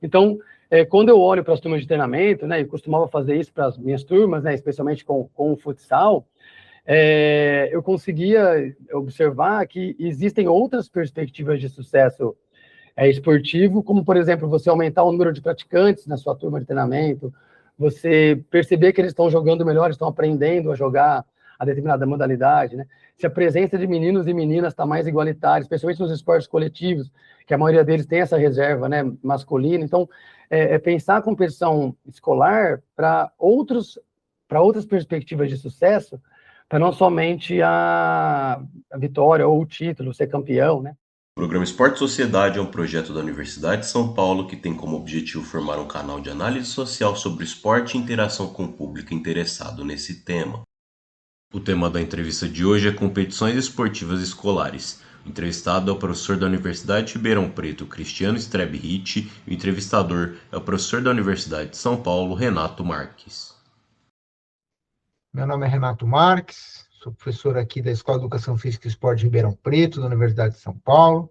Então, quando eu olho para as turmas de treinamento, né, eu costumava fazer isso para as minhas turmas, né, especialmente com o futsal, eu conseguia observar que existem outras perspectivas de sucesso esportivo, como, por exemplo, você aumentar o número de praticantes na sua turma de treinamento, você perceber que eles estão jogando melhor, estão aprendendo a jogar a determinada modalidade, né? Se a presença de meninos e meninas está mais igualitária, especialmente nos esportes coletivos, que a maioria deles tem essa reserva, né, masculina. Então, pensar a competição escolar para outras perspectivas de sucesso, para não somente a vitória ou o título, ser campeão, né? O programa Esporte Sociedade é um projeto da Universidade de São Paulo que tem como objetivo formar um canal de análise social sobre esporte e interação com o público interessado nesse tema. O tema da entrevista de hoje é competições esportivas escolares. O entrevistado é o professor da Universidade de Ribeirão Preto, Cristiano Strebhit, e o entrevistador é o professor da Universidade de São Paulo, Renato Marques. Meu nome é Renato Marques, sou professor aqui da Escola de Educação Física e Esporte de Ribeirão Preto, da Universidade de São Paulo,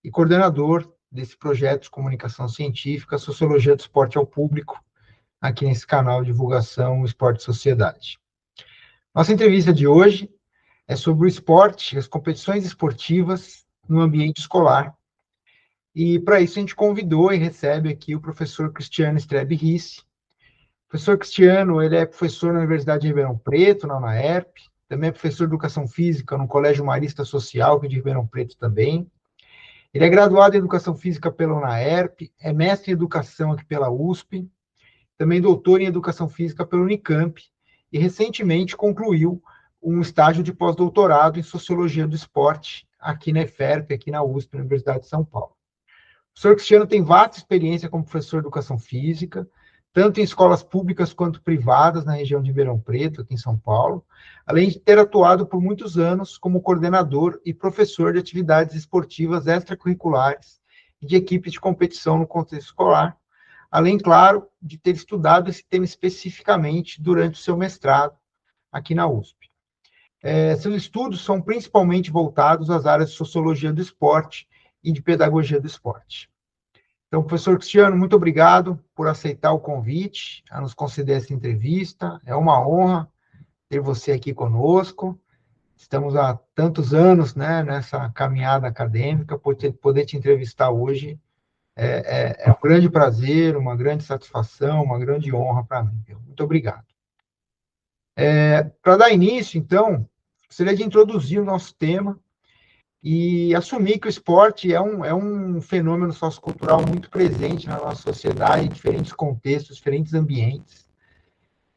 e coordenador desse projeto de comunicação científica, Sociologia do Esporte ao Público, aqui nesse canal de divulgação Esporte e Sociedade. Nossa entrevista de hoje é sobre o esporte, as competições esportivas no ambiente escolar. E para isso a gente convidou e recebe aqui o professor Cristiano Strebhit. O professor Cristiano, ele é professor na Universidade de Ribeirão Preto, na UNAERP, também é professor de Educação Física no Colégio Marista Social, que é de Ribeirão Preto também. Ele é graduado em Educação Física pela UNAERP, é mestre em Educação aqui pela USP, também doutor em Educação Física pela Unicamp, e recentemente concluiu um estágio de pós-doutorado em Sociologia do Esporte aqui na EFERP, aqui na USP, na Universidade de São Paulo. O professor Cristiano tem vasta experiência como professor de Educação Física, tanto em escolas públicas quanto privadas na região de Ribeirão Preto, aqui em São Paulo, além de ter atuado por muitos anos como coordenador e professor de atividades esportivas extracurriculares e de equipes de competição no contexto escolar, além, claro, de ter estudado esse tema especificamente durante o seu mestrado aqui na USP. Seus estudos são principalmente voltados às áreas de sociologia do esporte e de pedagogia do esporte. Então, professor Cristiano, muito obrigado por aceitar o convite a nos conceder essa entrevista. É uma honra ter você aqui conosco. Estamos há tantos anos, né, nessa caminhada acadêmica, poder te entrevistar hoje é um grande prazer, uma grande satisfação, uma grande honra para mim. Muito obrigado. Para dar início, então, gostaria de introduzir o nosso tema e assumir que o esporte é um fenômeno sociocultural muito presente na nossa sociedade, em diferentes contextos, diferentes ambientes.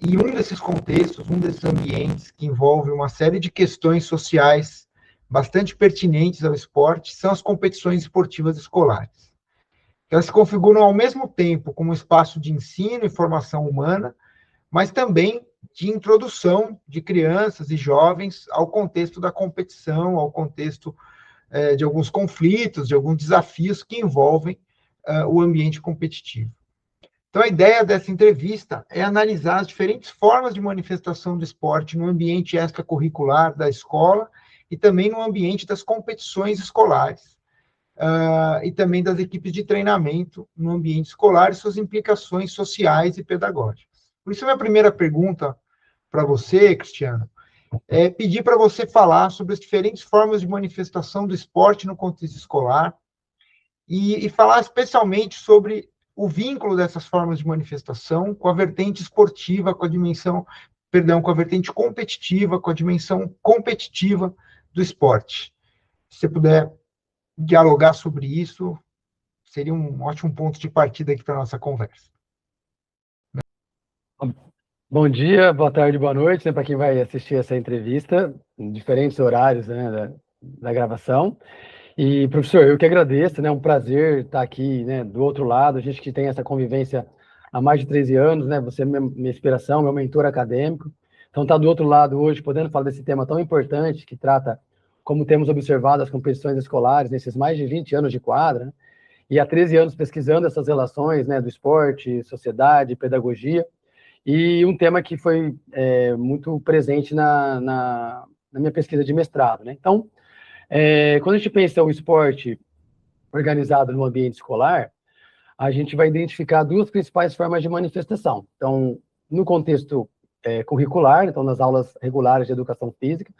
E um desses contextos, um desses ambientes que envolve uma série de questões sociais bastante pertinentes ao esporte, são as competições esportivas escolares. Elas se configuram ao mesmo tempo como um espaço de ensino e formação humana, mas também de introdução de crianças e jovens ao contexto da competição, ao contexto de alguns conflitos, de alguns desafios que envolvem o ambiente competitivo. Então, a ideia dessa entrevista é analisar as diferentes formas de manifestação do esporte no ambiente extracurricular da escola e também no ambiente das competições escolares, e também das equipes de treinamento no ambiente escolar e suas implicações sociais e pedagógicas. Por isso, a minha primeira pergunta para você, Cristiano, é pedir para você falar sobre as diferentes formas de manifestação do esporte no contexto escolar e falar especialmente sobre o vínculo dessas formas de manifestação com a vertente esportiva, com a vertente competitiva, com a dimensão competitiva do esporte. Se você puder dialogar sobre isso, seria um ótimo ponto de partida aqui para a nossa conversa. Bom dia, boa tarde, boa noite, né, para quem vai assistir essa entrevista, em diferentes horários, né, da gravação. E, professor, eu que agradeço, né, é um prazer estar aqui, né, do outro lado, a gente que tem essa convivência há mais de 13 anos, né, você é minha inspiração, meu mentor acadêmico, então estar do outro lado hoje, podendo falar desse tema tão importante, que trata, como temos observado, as competições escolares nesses mais de 20 anos de quadra, né, e há 13 anos pesquisando essas relações, né, do esporte, sociedade, pedagogia, e um tema que foi muito presente na minha pesquisa de mestrado, né? Então, quando a gente pensa o esporte organizado no ambiente escolar, a gente vai identificar duas principais formas de manifestação. Então, no contexto curricular, então nas aulas regulares de educação física,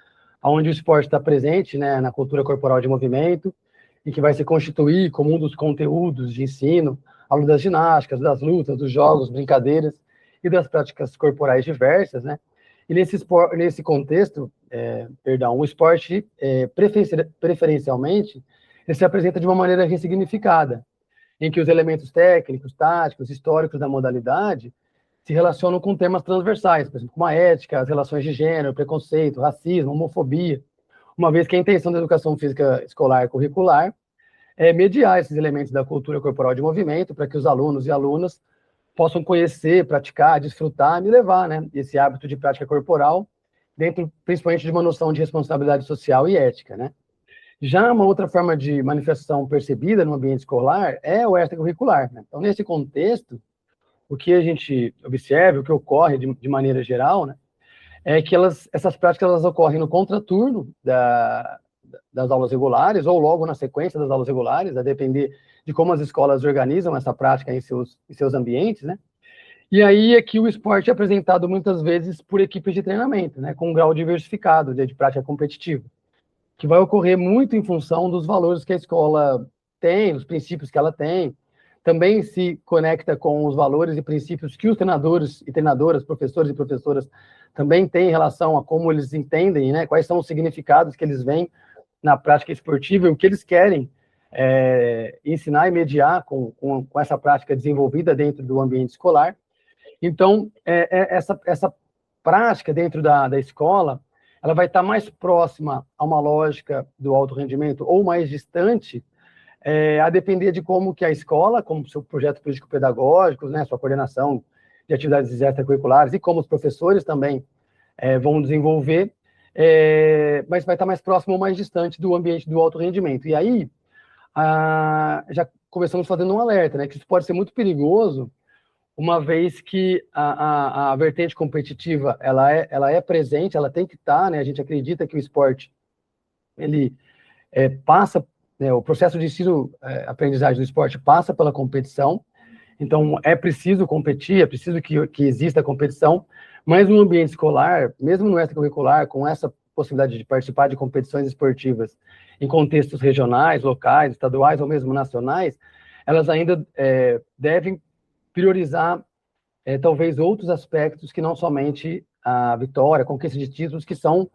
onde o esporte está presente, né, na cultura corporal de movimento, e que vai se constituir como um dos conteúdos de ensino, aula das ginásticas, das lutas, dos jogos, brincadeiras e das práticas corporais diversas, né? E nesse contexto, o esporte, preferencialmente, ele se apresenta de uma maneira ressignificada, em que os elementos técnicos, táticos, históricos da modalidade se relacionam com temas transversais, por exemplo, como a ética, as relações de gênero, preconceito, racismo, homofobia, uma vez que a intenção da educação física escolar curricular é mediar esses elementos da cultura corporal de movimento para que os alunos e alunas possam conhecer, praticar, desfrutar e levar, né, esse hábito de prática corporal dentro, principalmente, de uma noção de responsabilidade social e ética, né? Já uma outra forma de manifestação percebida no ambiente escolar é o extracurricular, né? Então, nesse contexto, o que a gente observa, o que ocorre de maneira geral, né, é que essas práticas elas ocorrem no contraturno das aulas regulares, ou logo na sequência das aulas regulares, a depender de como as escolas organizam essa prática em seus ambientes, né? E aí é que o esporte é apresentado muitas vezes por equipes de treinamento, né, com um grau diversificado de prática competitiva, que vai ocorrer muito em função dos valores que a escola tem, os princípios que ela tem, também se conecta com os valores e princípios que os treinadores e treinadoras, professores e professoras também têm em relação a como eles entendem, né, quais são os significados que eles veem na prática esportiva e o que eles querem ensinar e mediar com essa prática desenvolvida dentro do ambiente escolar. Então, essa prática dentro da escola, ela vai estar mais próxima a uma lógica do alto rendimento ou mais distante, a depender de como que a escola, como seu projeto político-pedagógico, né, sua coordenação de atividades extracurriculares e como os professores também vão desenvolver, mas vai estar mais próximo ou mais distante do ambiente do alto rendimento. E aí, já começamos fazendo um alerta, né, que isso pode ser muito perigoso, uma vez que a vertente competitiva ela é presente, ela tem que estar, né, a gente acredita que o esporte ele passa, né, o processo de ensino-aprendizagem do esporte passa pela competição, então é preciso competir, é preciso que exista competição, mas no ambiente escolar, mesmo no extracurricular, com essa possibilidade de participar de competições esportivas em contextos regionais, locais, estaduais ou mesmo nacionais, elas ainda devem priorizar talvez outros aspectos que não somente a vitória, a conquista de títulos, que são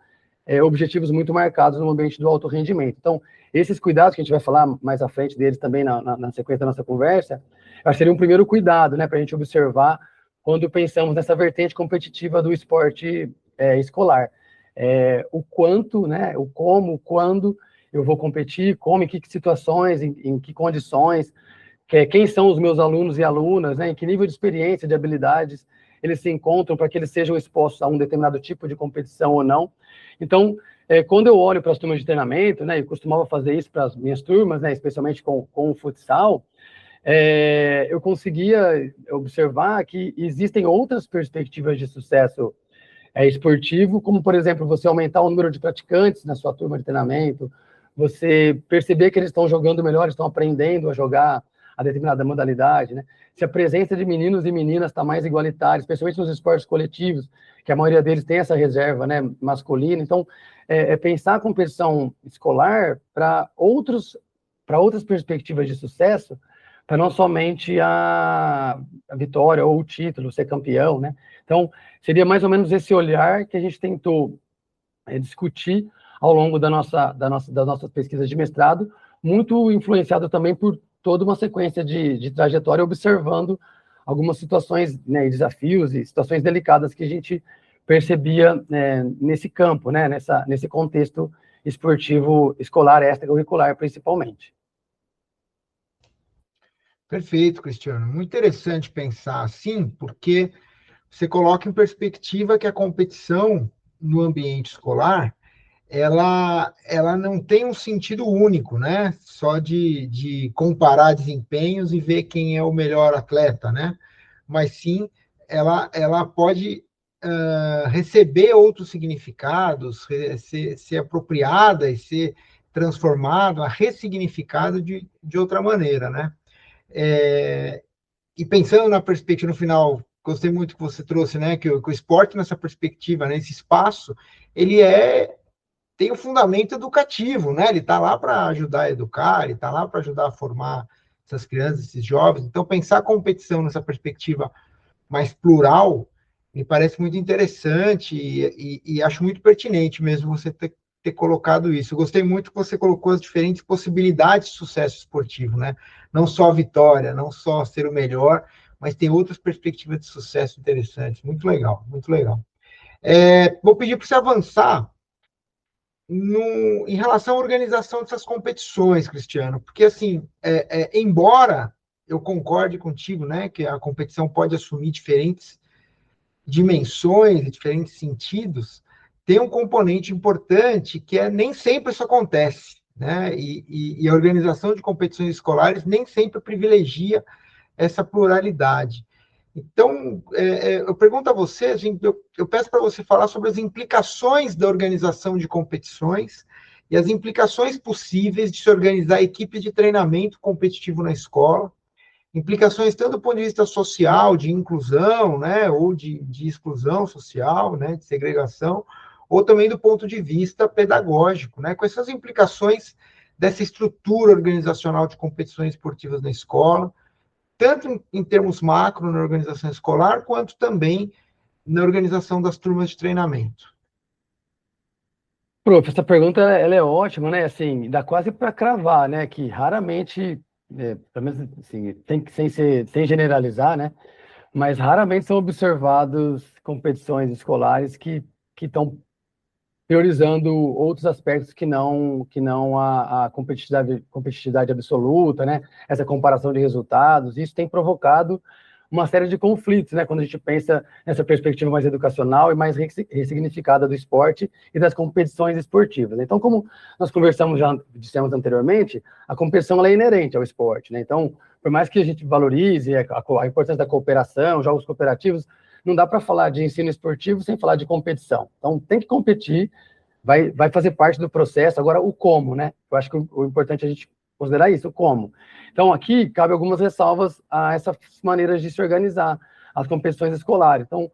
objetivos muito marcados no ambiente do alto rendimento. Então, esses cuidados que a gente vai falar mais à frente deles também na sequência da nossa conversa, eu acho que seria um primeiro cuidado, né, para a gente observar quando pensamos nessa vertente competitiva do esporte escolar. O quanto, né, o como, o quando eu vou competir, como, em que situações, em que condições, quem são os meus alunos e alunas, né, em que nível de experiência, de habilidades eles se encontram para que eles sejam expostos a um determinado tipo de competição ou não. Então, quando eu olho para as turmas de treinamento, né, eu costumava fazer isso para as minhas turmas, né, especialmente com o futsal, eu conseguia observar que existem outras perspectivas de sucesso esportivo, como, por exemplo, você aumentar o número de praticantes na sua turma de treinamento, você perceber que eles estão jogando melhor, estão aprendendo a jogar a determinada modalidade, né? Se a presença de meninos e meninas está mais igualitária, especialmente nos esportes coletivos, que a maioria deles tem essa reserva, né, masculina. Então, pensar a competição escolar para outras perspectivas de sucesso, para não somente a vitória ou o título, ser campeão, né? Então, seria mais ou menos esse olhar que a gente tentou discutir ao longo das nossas pesquisas de mestrado, muito influenciado também por toda uma sequência de trajetória, observando algumas situações, né, desafios e situações delicadas que a gente percebia nesse campo, né, nesse contexto esportivo escolar, extracurricular, principalmente. Perfeito, Cristiano. Muito interessante pensar assim, porque você coloca em perspectiva que a competição no ambiente escolar ela não tem um sentido único, né? Só de comparar desempenhos e ver quem é o melhor atleta, né? Mas sim, ela pode receber outros significados, ser apropriada e ser transformada, ressignificada de outra maneira, né? E pensando na perspectiva, no final, gostei muito que você trouxe, né, que o esporte nessa perspectiva, nesse espaço, ele tem um fundamento educativo, né? Ele está lá para ajudar a educar, ele está lá para ajudar a formar essas crianças, esses jovens. Então, pensar a competição nessa perspectiva mais plural me parece muito interessante e acho muito pertinente mesmo você ter colocado isso. Eu gostei muito que você colocou as diferentes possibilidades de sucesso esportivo, né? Não só a vitória, não só ser o melhor, mas tem outras perspectivas de sucesso interessantes. Muito legal, muito legal. Vou pedir para você avançar em relação à organização dessas competições, Cristiano, porque, assim, embora eu concorde contigo, né, que a competição pode assumir diferentes dimensões e diferentes sentidos, tem um componente importante que nem sempre isso acontece, né, e a organização de competições escolares nem sempre privilegia essa pluralidade. Então, eu pergunto a você, assim, eu peço para você falar sobre as implicações da organização de competições e as implicações possíveis de se organizar equipes de treinamento competitivo na escola, implicações tanto do ponto de vista social, de inclusão, né, ou de exclusão social, né, de segregação, ou também do ponto de vista pedagógico, né, com essas implicações dessa estrutura organizacional de competições esportivas na escola, tanto em termos macro na organização escolar, quanto também na organização das turmas de treinamento. Prof, essa pergunta ela é ótima, né? Assim, dá quase para cravar, né? Que raramente, pelo menos assim, sem generalizar, né? Mas raramente são observados competições escolares que estão priorizando outros aspectos que não a competitividade absoluta, né? Essa comparação de resultados. Isso tem provocado uma série de conflitos, né? Quando a gente pensa nessa perspectiva mais educacional e mais ressignificada do esporte e das competições esportivas. Então, como nós dissemos anteriormente, a competição ela é inerente ao esporte, né? Então, por mais que a gente valorize a importância da cooperação, jogos cooperativos, não dá para falar de ensino esportivo sem falar de competição. Então, tem que competir, vai fazer parte do processo. Agora, o como, né? Eu acho que o importante é a gente considerar isso, o como. Então, aqui, cabe algumas ressalvas a essas maneiras de se organizar as competições escolares. Então,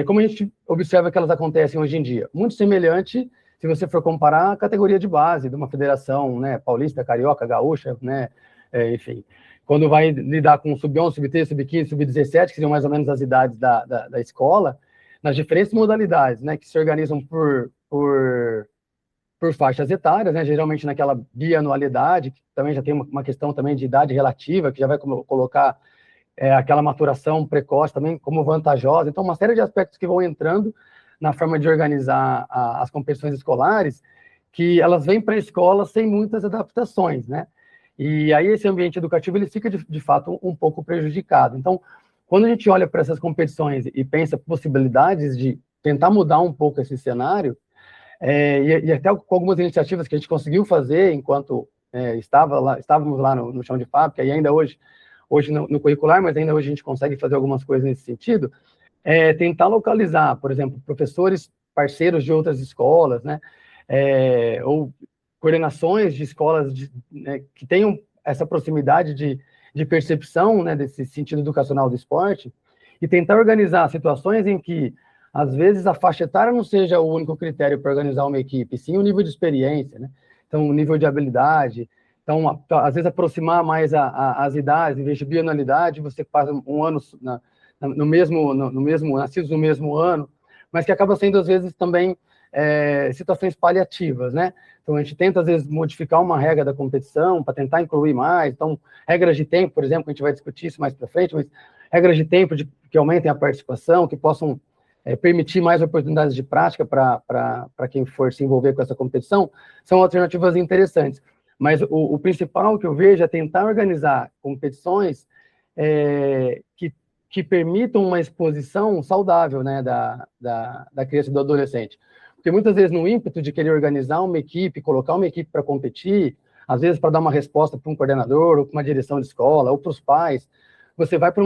como a gente observa que elas acontecem hoje em dia? Muito semelhante, se você for comparar a categoria de base de uma federação, né, paulista, carioca, gaúcha, né, enfim, quando vai lidar com sub-11, sub-13, sub-15, sub-17, que seriam mais ou menos as idades da escola, nas diferentes modalidades, né, que se organizam por faixas etárias, né, geralmente naquela bianualidade, que também já tem uma questão também de idade relativa, que já vai colocar aquela maturação precoce também como vantajosa. Então, uma série de aspectos que vão entrando na forma de organizar as competições escolares, que elas vêm para a escola sem muitas adaptações, né? E aí esse ambiente educativo ele fica, de fato, um pouco prejudicado. Então, quando a gente olha para essas competições e pensa possibilidades de tentar mudar um pouco esse cenário, e até com algumas iniciativas que a gente conseguiu fazer enquanto estávamos lá no chão de fábrica, e ainda hoje no curricular, mas ainda hoje a gente consegue fazer algumas coisas nesse sentido, tentar localizar, por exemplo, professores parceiros de outras escolas, né, ou coordenações de escolas né, que tenham essa proximidade de percepção, né, desse sentido educacional do esporte, e tentar organizar situações em que, às vezes, a faixa etária não seja o único critério para organizar uma equipe, sim o nível de experiência, né? Então, o nível de habilidade. Então, às vezes, aproximar mais as idades, em vez de bianualidade, você faz um ano nascidos no mesmo ano, mas que acaba sendo, às vezes, também situações paliativas, né? Então, a gente tenta, às vezes, modificar uma regra da competição para tentar incluir mais. Então, regras de tempo, por exemplo, a gente vai discutir isso mais para frente, mas regras de tempo que aumentem a participação, que possam permitir mais oportunidades de prática para quem for se envolver com essa competição, são alternativas interessantes. Mas o principal que eu vejo é tentar organizar competições que permitam uma exposição saudável, né, da criança e do adolescente. Porque muitas vezes, no ímpeto de querer organizar uma equipe, colocar uma equipe para competir, às vezes para dar uma resposta para um coordenador, ou para uma direção de escola, ou para os pais, você vai para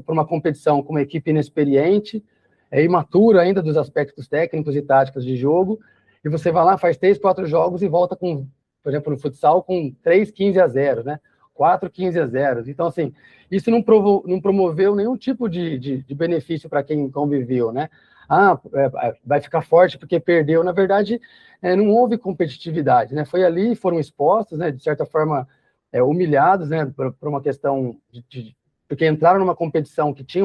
uma competição com uma equipe inexperiente, imatura ainda dos aspectos técnicos e táticos de jogo, e você vai lá, faz 3, 4 jogos e volta com, por exemplo, no futsal, com 3, 15-0, né? 4 15-0. Então, assim, isso não promoveu nenhum tipo de benefício para quem conviveu, né? Vai ficar forte porque perdeu. Na verdade, não houve competitividade, né? Foi ali, foram expostos, né, de certa forma, humilhados, né, por uma questão porque entraram numa competição que tinha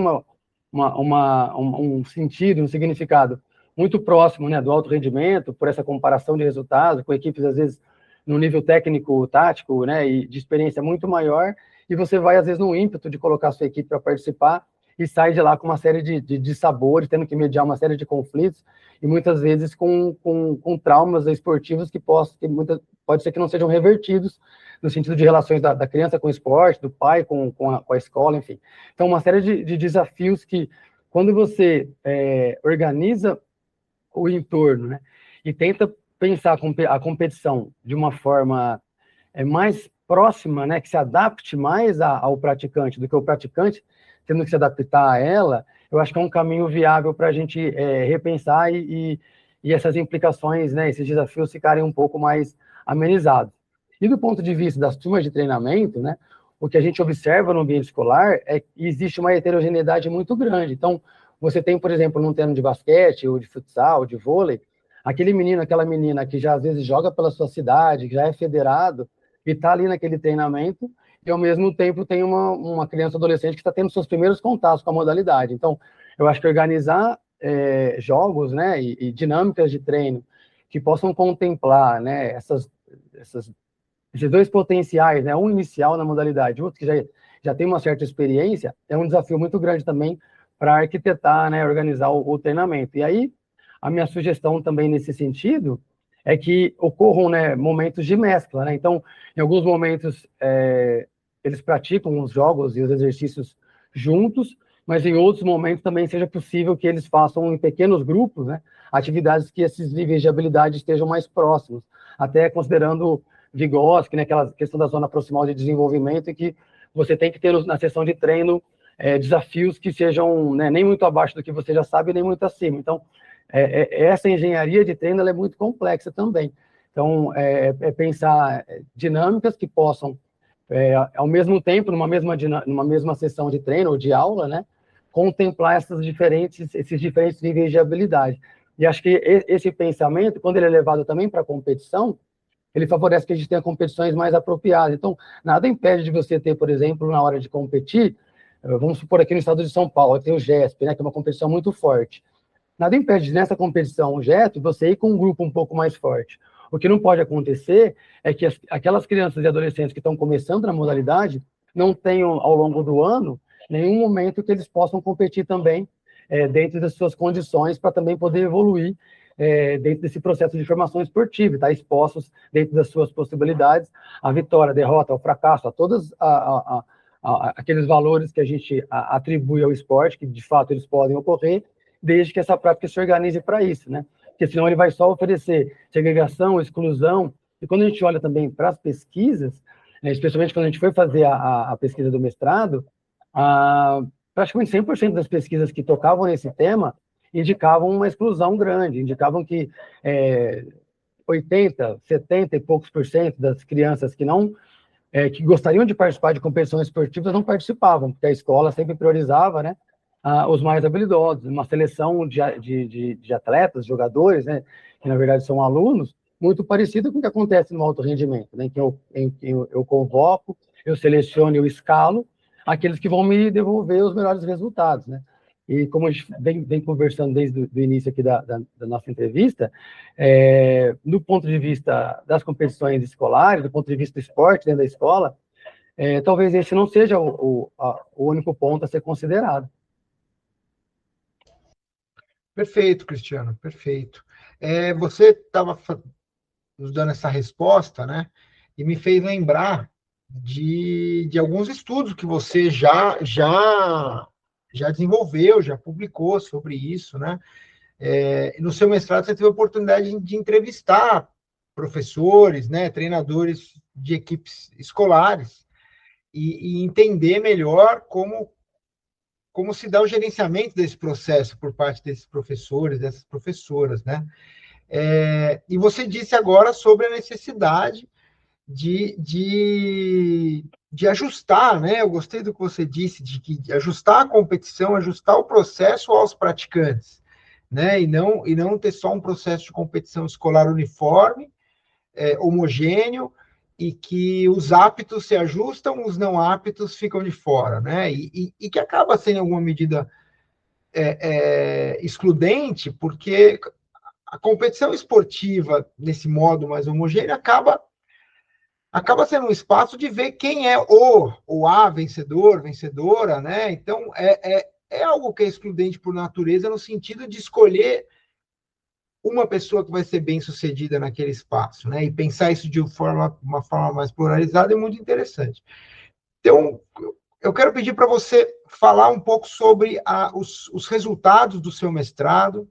um sentido, um significado muito próximo, né, do alto rendimento, por essa comparação de resultados, com equipes, às vezes, no nível técnico, tático, né, e de experiência muito maior, e você vai, às vezes, no ímpeto de colocar a sua equipe para participar, e sai de lá com uma série de sabores, tendo que mediar uma série de conflitos, e muitas vezes com traumas esportivos que pode ser que não sejam revertidos, no sentido de relações da criança com o esporte, do pai com a escola, enfim. Então, uma série de desafios que, quando você organiza o entorno, né, e tenta pensar a competição de uma forma mais próxima, né, que se adapte mais ao praticante do que o praticante tendo que se adaptar a ela, eu acho que é um caminho viável para a gente repensar e essas implicações, né, esses desafios ficarem um pouco mais amenizados. E do ponto de vista das turmas de treinamento, né, o que a gente observa no ambiente escolar é que existe uma heterogeneidade muito grande. Então, você tem, por exemplo, num treino de basquete, ou de futsal, ou de vôlei, aquele menino, aquela menina que já às vezes joga pela sua cidade, que já é federado, e está ali naquele treinamento, e ao mesmo tempo tem uma criança adolescente que está tendo seus primeiros contatos com a modalidade. Então, eu acho que organizar jogos, né, e dinâmicas de treino que possam contemplar, né, esses dois potenciais, né, um inicial na modalidade, outro que já tem uma certa experiência, é um desafio muito grande também para arquitetar, né, organizar o treinamento. E aí, a minha sugestão também nesse sentido é que ocorram, né, momentos de mescla, né? Então, em alguns momentos, eles praticam os jogos e os exercícios juntos, mas em outros momentos também seja possível que eles façam em pequenos grupos, né, atividades que esses níveis de habilidade estejam mais próximos, até considerando Vygotsky, né, aquela questão da zona proximal de desenvolvimento, e que você tem que ter na sessão de treino desafios que sejam, né, nem muito abaixo do que você já sabe, nem muito acima. Então, essa engenharia de treino ela é muito complexa também. Então, pensar dinâmicas que possam, ao mesmo tempo, numa mesma sessão de treino ou de aula, né, contemplar esses diferentes níveis de habilidade. E acho que esse pensamento, quando ele é levado também para a competição, ele favorece que a gente tenha competições mais apropriadas. Então, nada impede de você ter, por exemplo, na hora de competir, vamos supor aqui no estado de São Paulo, tem o GESP, né, que é uma competição muito forte. Nada impede nessa competição, o GESP, você ir com um grupo um pouco mais forte. O que não pode acontecer é que aquelas crianças e adolescentes que estão começando na modalidade não tenham, ao longo do ano, nenhum momento que eles possam competir também dentro das suas condições para também poder evoluir dentro desse processo de formação esportiva, estar expostos dentro das suas possibilidades à vitória, à derrota, ao fracasso, a todos aqueles valores que a gente atribui ao esporte, que de fato eles podem ocorrer, desde que essa prática se organize para isso, né? Porque senão ele vai só oferecer segregação, exclusão, e quando a gente olha também para as pesquisas, né, especialmente quando a gente foi fazer a pesquisa do mestrado, praticamente 100% das pesquisas que tocavam nesse tema indicavam uma exclusão grande, indicavam que 80, 70 e poucos por cento das crianças que gostariam de participar de competições esportivas não participavam, porque a escola sempre priorizava, né, os mais habilidosos, uma seleção de atletas, jogadores, né, que na verdade são alunos, muito parecido com o que acontece no alto rendimento, né, em que eu convoco, eu seleciono, eu escalo aqueles que vão me devolver os melhores resultados, né. E como a gente vem conversando desde o início aqui da nossa entrevista, do ponto de vista das competições escolares, do ponto de vista do esporte dentro da escola, talvez esse não seja o único ponto a ser considerado. Perfeito, Cristiano, perfeito. Você estava nos dando essa resposta, né? E me fez lembrar de alguns estudos que você já desenvolveu, já publicou sobre isso, né? No seu mestrado, você teve a oportunidade de entrevistar professores, né, treinadores de equipes escolares e entender melhor como se dá o gerenciamento desse processo por parte desses professores, dessas professoras, né? E você disse agora sobre a necessidade de de ajustar, né? Eu gostei do que você disse, de ajustar a competição, ajustar o processo aos praticantes, né? E não ter só um processo de competição escolar uniforme, homogêneo, e que os aptos se ajustam, os não aptos ficam de fora, né? E que acaba sendo, em alguma medida, excludente, porque a competição esportiva, nesse modo mais homogêneo, acaba sendo um espaço de ver quem é o A vencedor, vencedora, né? Então, é algo que é excludente por natureza, no sentido de escolher uma pessoa que vai ser bem sucedida naquele espaço, né? E pensar isso de uma forma mais pluralizada é muito interessante. Então, eu quero pedir para você falar um pouco sobre os resultados do seu mestrado,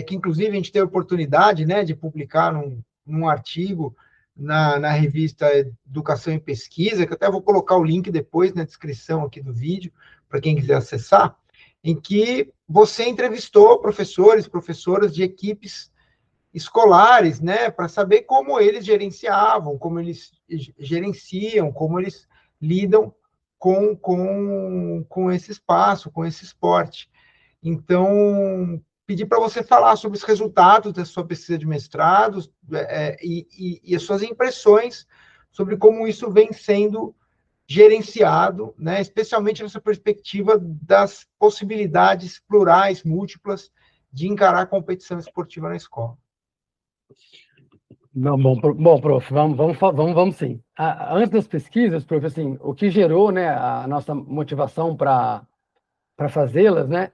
que inclusive a gente teve a oportunidade, né, de publicar num artigo na revista Educação e Pesquisa, que eu até vou colocar o link depois na descrição aqui do vídeo, para quem quiser acessar, em que você entrevistou professores, professoras de equipes escolares, né, para saber como eles gerenciavam, como eles gerenciam, como eles lidam com esse espaço, com esse esporte. Então, pedir para você falar sobre os resultados da sua pesquisa de mestrado, e as suas impressões sobre como isso vem sendo gerenciado, né, especialmente nessa perspectiva das possibilidades plurais, múltiplas, de encarar a competição esportiva na escola. Não, bom, prof, vamos sim. Antes das pesquisas, prof, assim, o que gerou, né, a nossa motivação para fazê-las, né,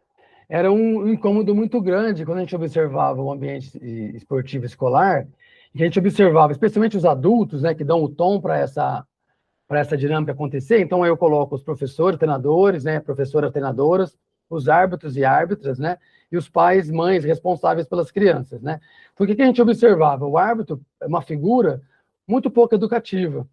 era um incômodo muito grande quando a gente observava o ambiente esportivo escolar, e a gente observava, especialmente os adultos, né, que dão o tom para essa dinâmica acontecer. Então, eu coloco os professores, treinadores, né, professoras, treinadoras, os árbitros e árbitras, né, e os pais, mães responsáveis pelas crianças, né. Por que a gente observava? O árbitro é uma figura muito pouco educativa,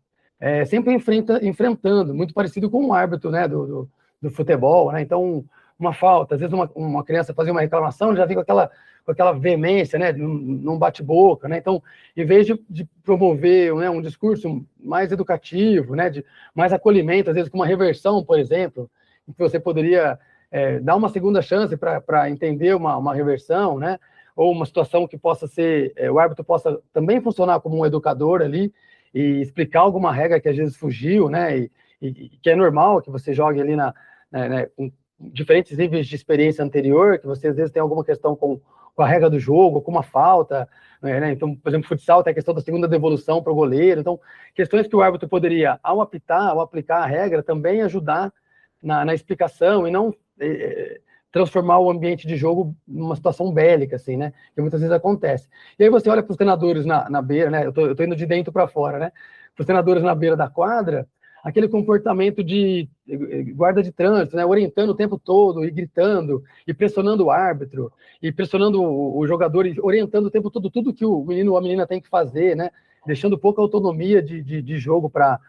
sempre enfrentando, muito parecido com um árbitro, né, do futebol, né. Então, uma falta, às vezes uma criança fazia uma reclamação, já fica com aquela veemência, né, num bate-boca, né. Então, em vez de promover, né, um discurso mais educativo, né, de mais acolhimento, às vezes com uma reversão, por exemplo, em que você poderia dar uma segunda chance para entender uma reversão, né, ou uma situação que possa ser, o árbitro possa também funcionar como um educador ali e explicar alguma regra que às vezes fugiu, né, e que é normal que você jogue ali né, com diferentes níveis de experiência anterior, que você às vezes tem alguma questão com a regra do jogo, com uma falta, né? Então, por exemplo, futsal tem a questão da segunda devolução para o goleiro. Então, questões que o árbitro poderia, ao aplicar a regra, também ajudar na explicação e não transformar o ambiente de jogo numa situação bélica, assim, né? Que muitas vezes acontece. E aí você olha para os treinadores na beira, né? Eu tô indo de dentro para fora, né? Para os treinadores na beira da quadra, aquele comportamento de guarda de trânsito, né, orientando o tempo todo, e gritando, e pressionando o árbitro, e pressionando o jogador, e orientando o tempo todo tudo que o menino ou a menina tem que fazer, né, deixando pouca autonomia de jogo para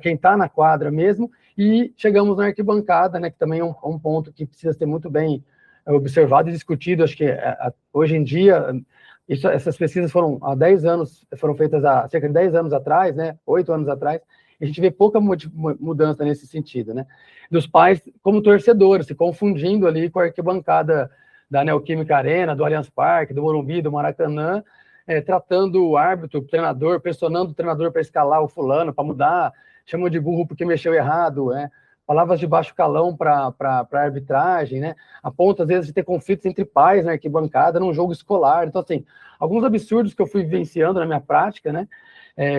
quem está na quadra mesmo, e chegamos na arquibancada, né, que também é um ponto que precisa ser muito bem observado e discutido. Acho que hoje em dia, essas pesquisas foram há 10 anos, foram feitas há cerca de 10 anos atrás, né, 8 anos atrás, a gente vê pouca mudança nesse sentido, né? Dos pais como torcedores, se confundindo ali com a arquibancada da Neoquímica Arena, do Allianz Parque, do Morumbi, do Maracanã, tratando o árbitro, o treinador, pressionando o treinador para escalar o fulano, para mudar, chamam de burro porque mexeu errado, né? Palavras de baixo calão para a arbitragem, né? A ponto, às vezes, de ter conflitos entre pais na arquibancada, num jogo escolar. Então, assim, alguns absurdos que eu fui vivenciando na minha prática, né?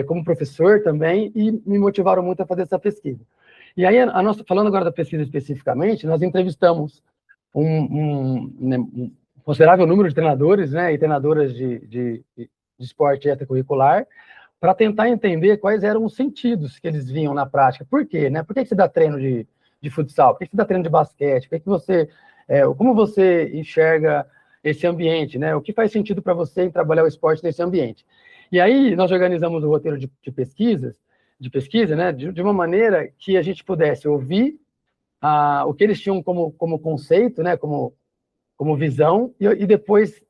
Como professor também, e me motivaram muito a fazer essa pesquisa. E aí, falando agora da pesquisa especificamente, nós entrevistamos um considerável número de treinadores, né, e treinadoras de esporte extracurricular, para tentar entender quais eram os sentidos que eles vinham na prática. Por quê? Né? Por que você dá treino de futsal? Por que você dá treino de basquete? Como você enxerga esse ambiente? Né? O que faz sentido para você em trabalhar o esporte nesse ambiente? E aí nós organizamos o roteiro de pesquisa, né, de uma maneira que a gente pudesse ouvir o que eles tinham como conceito, né, como visão, e depois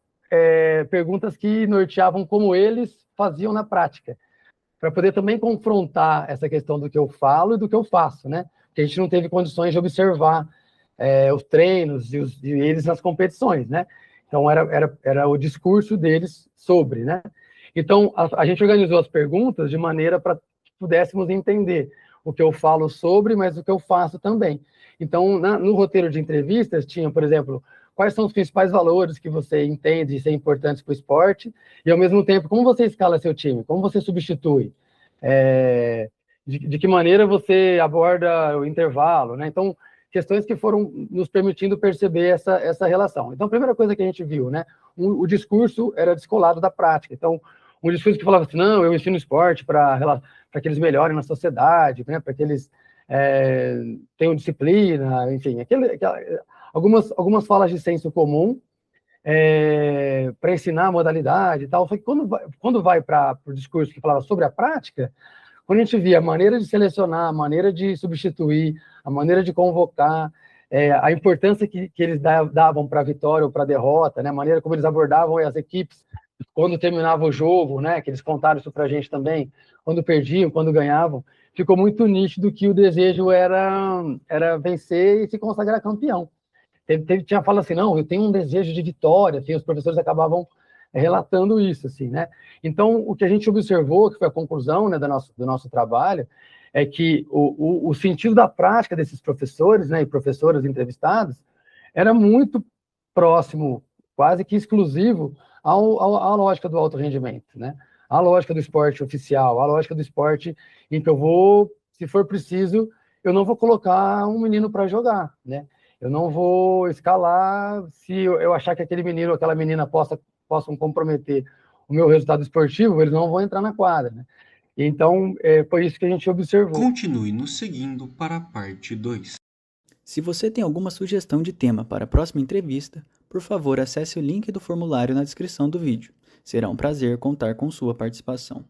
perguntas que norteavam como eles faziam na prática. para poder também confrontar essa questão do que eu falo e do que eu faço, né? Porque a gente não teve condições de observar os treinos e eles nas competições, né? Então, era o discurso deles sobre, né? Então, a gente organizou as perguntas de maneira para que pudéssemos entender o que eu falo sobre, mas o que eu faço também. Então, no roteiro de entrevistas, tinha, por exemplo, quais são os principais valores que você entende ser importantes para o esporte, e, ao mesmo tempo, como você escala seu time, como você substitui, de que maneira você aborda o intervalo, né? Então, questões que foram nos permitindo perceber essa relação. Então, a primeira coisa que a gente viu, né? O discurso era descolado da prática. Então, um discurso que falava assim, não, eu ensino esporte para que eles melhorem na sociedade, né? Para que eles tenham disciplina, enfim, algumas falas de senso comum para ensinar a modalidade e tal. Só que quando vai para o discurso que falava sobre a prática, quando a gente via a maneira de selecionar, a maneira de substituir, a maneira de convocar, a importância que eles davam para a vitória ou para a derrota, né? A maneira como eles abordavam as equipes quando terminava o jogo, né? Que eles contaram isso para a gente também, quando perdiam, quando ganhavam, ficou muito nítido que o desejo era vencer e se consagrar campeão. Tinha fala assim, não, eu tenho um desejo de vitória, assim, os professores acabavam relatando isso, assim, né? Então, o que a gente observou, que foi a conclusão, né, do nosso trabalho, é que o sentido da prática desses professores, né, e professoras entrevistadas, era muito próximo, quase que exclusivo, à lógica do alto rendimento, né? À lógica do esporte oficial, à lógica do esporte em que eu vou, se for preciso, eu não vou colocar um menino para jogar, né? Eu não vou escalar se eu achar que aquele menino ou aquela menina possam comprometer o meu resultado esportivo, eles não vão entrar na quadra, né? Então, foi isso que a gente observou. Continue nos seguindo para a parte 2. Se você tem alguma sugestão de tema para a próxima entrevista, por favor acesse o link do formulário na descrição do vídeo. Será um prazer contar com sua participação.